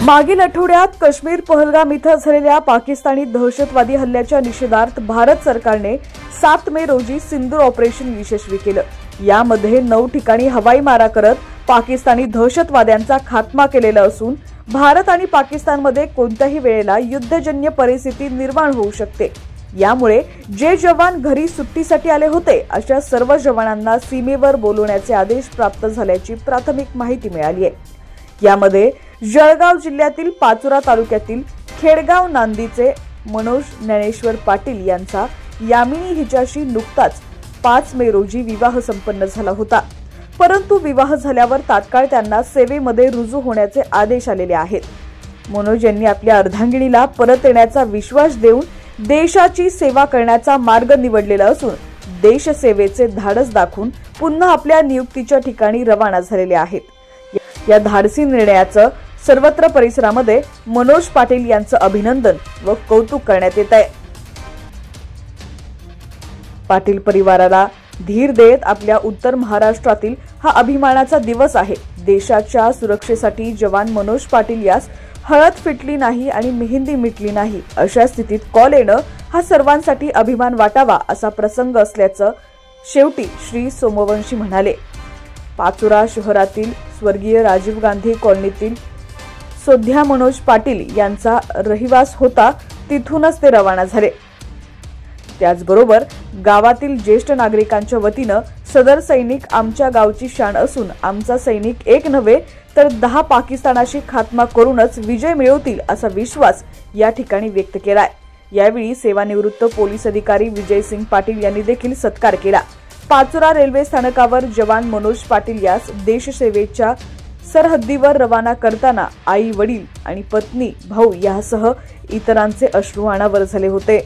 मागील आठवड्यात काश्मीर पहलगाम इथं झालेल्या पाकिस्तानी दहशतवादी हल्ल्याच्या निषेधार्थ भारत सरकारने 7 मे रोजी सिंदूर ऑपरेशन यशस्वी केलं। यामध्ये 9 ठिकाणी हवाई मारा करत पाकिस्तानी दहशतवाद्यांचा खात्मा केलेला असून भारत आणि पाकिस्तानमध्ये कोणत्याही वेळेला युद्धजन्य परिस्थिती निर्माण होऊ शकते। यामुळे जे जवान घरी सुट्टीसाठी आले होते अशा सर्व जवानांना सीमेवर बोलवण्याचे आदेश प्राप्त झाल्याची प्राथमिक माहिती मिळाली आहे। यामध्ये जळगाव जिल्ह्यातील पाचोरा तालुक्यातील खेडगाव नांदीचे मनोज ज्ञानेश्वर पाटील यांचा यामिनी हिच्याशी नुकताच 5 मे रोजी विवाह संपन्न झाला होता, परंतु विवाह झाल्यावर तात्काळ त्यांना सेवेमध्ये रुजू होण्याचे आदेश आलेले आहेत। मनोज यांनी आपल्या अर्धांगिनीला परत येण्याचा विश्वास देऊन देशाची सेवा करण्याचा मार्ग निवडलेला असून देशसेवेचे धाडस दाखवून पुन्हा आपल्या नियुक्तीच्या ठिकाणी रवाना झालेले आहेत। या धाडसी निर्णयाचं सर्वत्र परिसरामध्ये मनोज पाटील यांचं अभिनंदन व कौतुक करण्यात येत आहे। पाटील परिवाराला धीर देत आपल्या उत्तर महाराष्ट्रातील हा अभिमानाचा दिवस आहे। देशाच्या सुरक्षेसाठी जवान मनोज पाटील यास हळद फिटली नाही आणि मेहंदी मिटली नाही अशा स्थितीत कॉल येणं हा सर्वांसाठी अभिमान वाटावा असा प्रसंग असल्याचं शेवटी श्री सोमवंशी म्हणाले। पाचोरा शहरातील स्वर्गीय राजीव गांधी कॉलनीतील सोध्या मनोज पाटील यांचा रहिवास होता, तिथूनच ते रवाना झाले। त्याचबरोबर गावातील ज्येष्ठ नागरिकांच्या वतीनं सदर सैनिक आमच्या गावची शान असून आमचा सैनिक एक नव्हे तर 10 पाकिस्तानाशी खात्मा करूनच विजय मिळवतील असा विश्वास या ठिकाणी व्यक्त केलाय। यावेळी सेवानिवृत्त पोलीस अधिकारी विजय सिंग पाटील यांनी देखील सत्कार केला। पाचोरा रेल्वे स्थानकावर जवान मनोज पाटील यास देशसेवेच्या सरहद्दीवर रवाना करताना आई वडील आणि पत्नी भाऊ यासह इतरांचे अश्रू अनावर झाले होते।